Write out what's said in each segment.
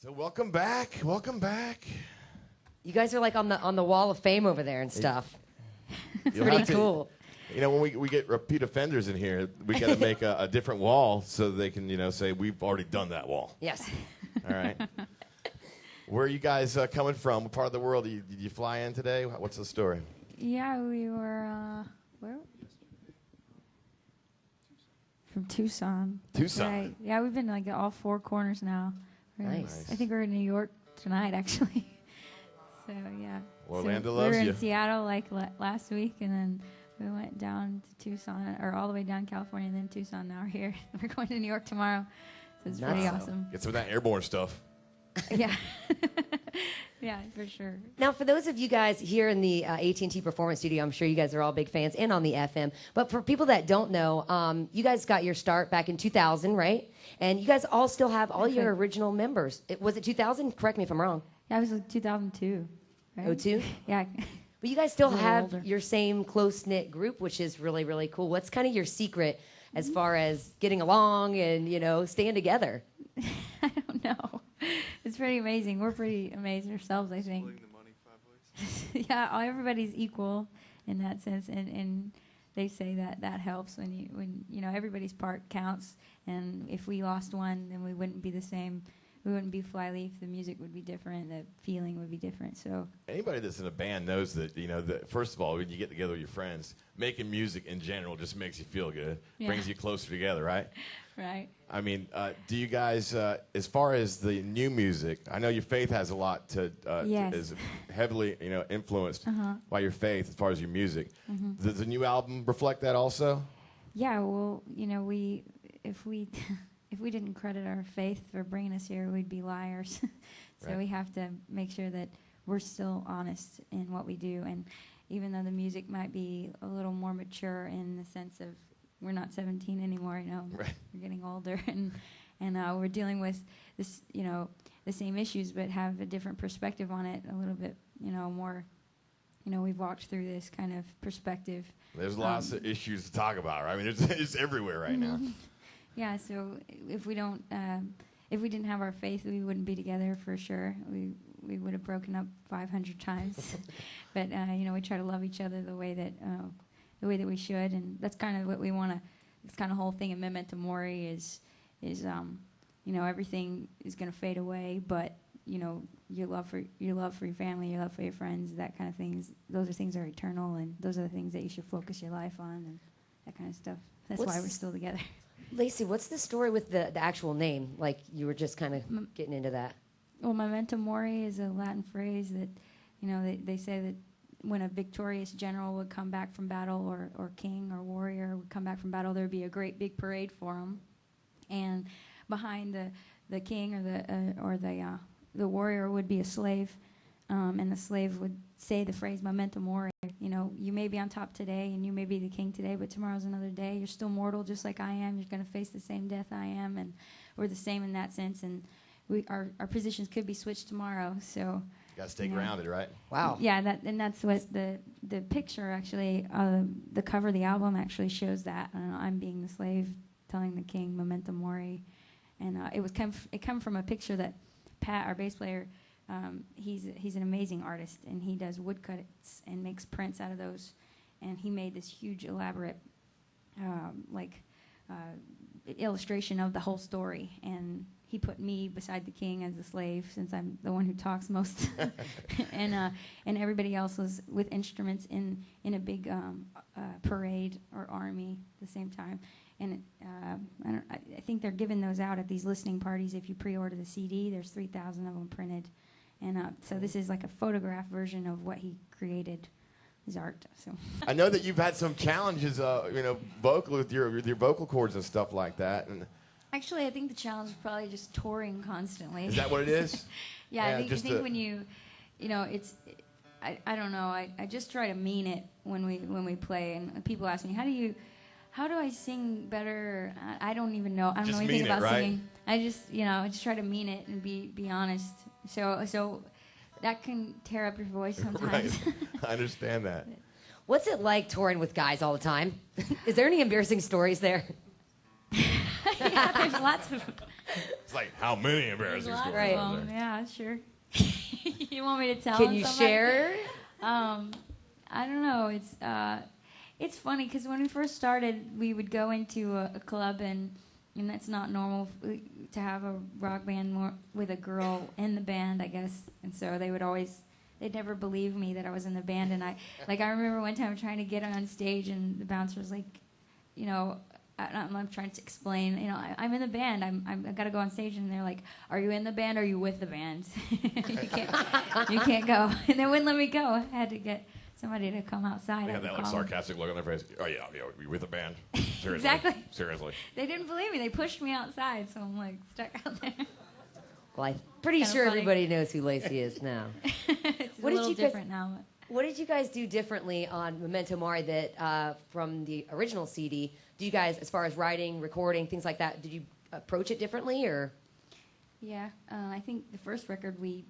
So welcome back. Welcome back. You guys are like on the wall of fame over there and stuff. It's pretty cool. You know, when we get repeat offenders in here, we got to make a different wall so they can, you know, say we've already done that wall. Yes. All right. Where are you guys coming from? What part of the world did you fly in today? What's the story? Yeah, we were where? From Tucson. Tucson. Right. Yeah, we've been like all four corners now. Nice. I think we're in New York tonight, actually. So yeah. Orlando so loves we were you. in Seattle like last week, and then we went down to Tucson, or all the way down California, and then Tucson. Now we're here. We're going to New York tomorrow. So it's pretty awesome. Get some of that airborne stuff. Yeah. Yeah, for sure. Now, for those of you guys here in the AT&T Performance Studio, I'm sure you guys are all big fans, and on the FM. But for people that don't know, you guys got your start back in 2000, right? And you guys all still have all your original members. Was it 2000? Correct me if I'm wrong. Yeah, it was like 2002. Right? 02? Yeah. But you guys still have older. your same close-knit group, which is really, really cool. What's kind of your secret as far as getting along and, you know, staying together? I don't know. It's pretty amazing. We're pretty amazing ourselves, I think. Splitting the money 5 ways. Yeah, everybody's equal in that sense, and they say that helps when you know everybody's part counts. And if we lost one, then we wouldn't be the same. We wouldn't be Flyleaf. The music would be different. The feeling would be different. So Anybody that's in a band knows that, you know, that first of all, when you get together with your friends, making music in general just makes you feel good, Yeah. brings you closer together, right? right. I mean, do you guys, as far as the new music, I know your faith has a lot to, Yes. is heavily, you know, influenced Uh-huh. by your faith as far as your music. Mhm. Does the new album reflect that also? Yeah. Well, you know, if we if we didn't credit our faith for bringing us here, we'd be liars. So Right. we have to make sure that we're still honest in what we do. And even though the music might be a little more mature in the sense of we're not 17 anymore, you know, Right. we're getting older, and we're dealing with this, you know, the same issues, but have a different perspective on it, a little bit, you know, more. You know, we've walked through this kind of perspective. There's lots of issues to talk about, right? I mean, it's everywhere right now. Yeah, so if we don't, if we didn't have our faith, we wouldn't be together for sure. We would have broken up 500 times. But you know, we try to love each other the way that we should, and that's kind of what we want to. It's kind of whole thing in Memento Mori is you know, everything is going to fade away, but you know, your love for your family, your love for your friends, that kind of things. Those are things that are eternal, and those are the things that you should focus your life on, and that kind of stuff. That's why we're still together. Lacey, what's the story with the actual name? Like, you were just kind of getting into that. Well, memento mori is a Latin phrase that, you know, they say that when a victorious general would come back from battle, or king or warrior would come back from battle, there would be a great big parade for him, and behind the king or the warrior would be a slave, and the slave would say the phrase memento mori. You know, you may be on top today, and you may be the king today, but tomorrow's another day. You're still mortal, just like I am. You're going to face the same death I am, and we're the same in that sense. And our positions could be switched tomorrow. So You got to stay grounded, right? Wow. yeah, that's what the picture actually, the cover of the album actually shows that. I'm being the slave, telling the king memento mori, and it come from a picture that Pat, our bass player. He's an amazing artist, and he does woodcuts and makes prints out of those. And he made this huge, elaborate, illustration of the whole story. And he put me beside the king as the slave, since I'm the one who talks most. And everybody else was with instruments in a big parade or army at the same time. And I think they're giving those out at these listening parties. If you pre-order the CD, there's 3,000 of them printed. And so this is like a photograph version of what he created, his art. So I know that you've had some challenges, you know, vocal with your vocal cords and stuff like that. And actually, I think the challenge is probably just touring constantly. is that what it is? Yeah, I think just when you know, it's. I don't know. I just try to mean it when we play, and people ask me, how do I sing better? I don't even know. I don't Just know anything mean it, about right? singing. I just try to mean it and be honest. So that can tear up your voice sometimes. Right. I understand that. What's it like touring with guys all the time? Is there any embarrassing stories there? Yeah, there's lots of. like, how many There's embarrassing lots stories of are them. there? Yeah, sure. You want me to tell Can them you somebody? share? I don't know. It's funny because when we first started, we would go into a club and that's not normal to have a rock band with a girl in the band, I guess. And so they'd never believe me that I was in the band. And I remember one time trying to get on stage and the bouncer was like, I'm trying to explain, I'm in the band. I got to go on stage, and they're like, "Are you in the band? Or are you with the band? you can't go." And they wouldn't let me go. I had to get somebody to come outside. They had that like sarcastic look on their face. Oh yeah, we with the band. Seriously. Exactly. Seriously. They didn't believe me. They pushed me outside, so I'm like stuck out there. Well, I'm pretty Kinda sure funny. everybody knows who Lacey is now. It's What a did little you guys- different now. What did you guys do differently on Memento Mori that from the original CD? Do you guys, as far as writing, recording, things like that, did you approach it differently, or? Yeah, I think the first record we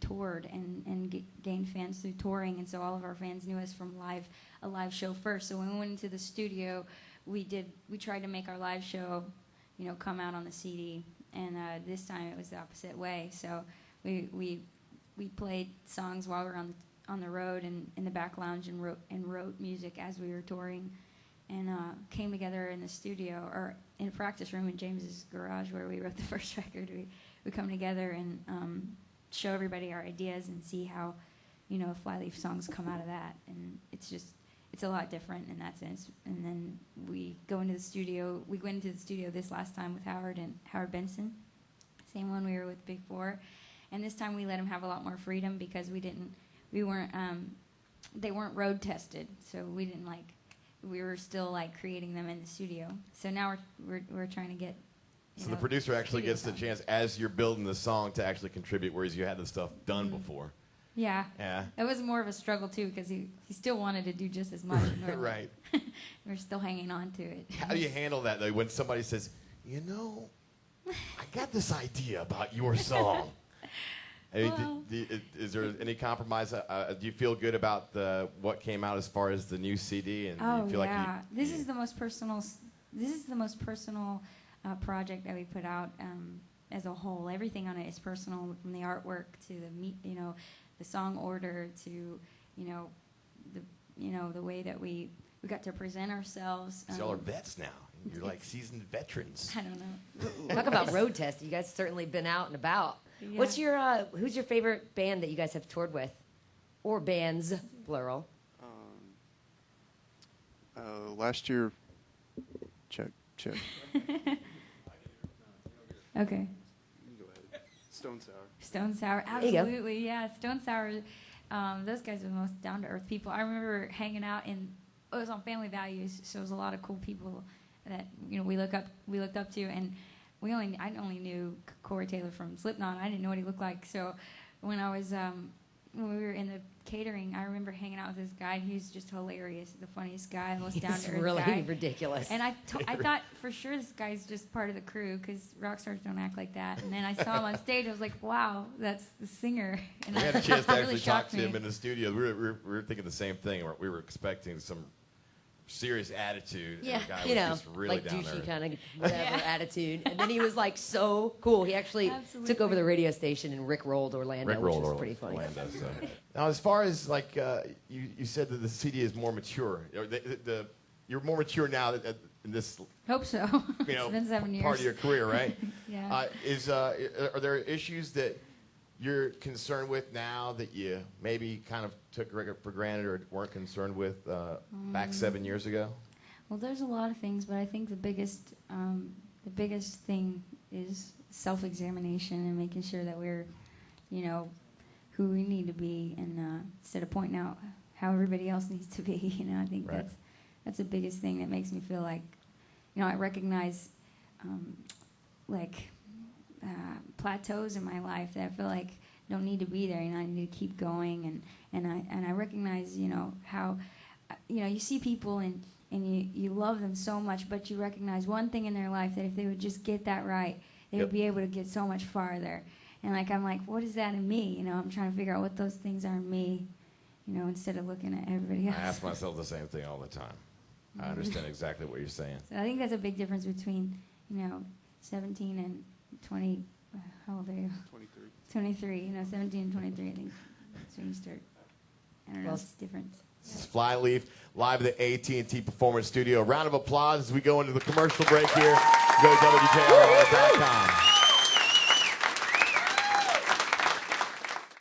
toured and gained fans through touring, and so all of our fans knew us from a live show first. So when we went into the studio, we tried to make our live show, come out on the CD, and this time it was the opposite way. So we played songs while we were on the road and in the back lounge and wrote music as we were touring, and came together in the studio or in a practice room in James's garage where we wrote the first record. We come together and show everybody our ideas and see how Flyleaf songs come out of that, and it's a lot different in that sense. And then we went into the studio this last time with Howard Benson, same one we were with before. And this time we let him have a lot more freedom because they weren't road tested, so we were still creating them in the studio. So now we're trying to get. So the producer actually gets the chance as you're building the song to actually contribute, whereas you had the stuff done before. Yeah. Yeah. It was more of a struggle too because he still wanted to do just as much. Right. We're still hanging on to it. How do you handle that though when somebody says, I got this idea about your song? Is there any compromise? Do you feel good about what came out as far as the new CD? And Oh, you feel yeah. This is the most personal project that we put out as a whole. Everything on it is personal, from the artwork to the song order to the way that we got to present ourselves. y'all are vets now. You're like seasoned veterans. I don't know. Talk about road testing. You guys have certainly been out and about. Yeah. What's who's your favorite band that you guys have toured with? Or bands, plural. Last year, check. Okay. You go ahead. Stone Sour. Stone Sour, There you go. absolutely, yeah. Stone Sour, those guys are the most down-to-earth people. I remember hanging out it was on Family Values, so it was a lot of cool people that we looked up to, and I only knew Corey Taylor from Slipknot. I didn't know what he looked like, so when we were in the catering, I remember hanging out with this guy. He was just hilarious, the funniest guy, the most down-to-earth It's really guy. ridiculous. And I thought for sure this guy's just part of the crew because rock stars don't act like that. And then I saw him on stage. I was like, wow, that's the singer. And We had a chance to really actually talk shocked to me. him in the studio. We were thinking the same thing. We were expecting some serious attitude. Yeah. And the guy was just really like down douchey there. kind of whatever Yeah. attitude. And then he was so cool. He actually Absolutely. took over the radio station and Rick rolled Orlando, which was pretty funny. Orlando, so. Now, as far as you said that the CD is more mature. You're more mature now in this Hope so. It's been 7 years. part of your career, right? Yeah. Are there issues that you're concerned with now that you maybe kind of took for granted or weren't concerned with back 7 years ago? Well, there's a lot of things, but I think the biggest thing is self-examination and making sure that we're, who we need to be, and instead of pointing out how everybody else needs to be. I think Right. that's the biggest thing that makes me feel like, I recognize, plateaus in my life that I feel like don't need to be there. I need to keep going, and I recognize, how, you see people and you love them so much, but you recognize one thing in their life that if they would just get that right, they would be able to get so much farther. And I'm like, what is that in me? I'm trying to figure out what those things are in me, instead of looking at everybody else. I ask myself the same thing all the time. I understand exactly what you're saying. So I think that's a big difference between, 17 20, how old are you? 23. 23, 17 and 23, I think. That's when you start. I don't know, Well, it's different. This is Flyleaf, live at the AT&T Performance Studio. Round of applause as we go into the commercial break here. Go to WJRR.com.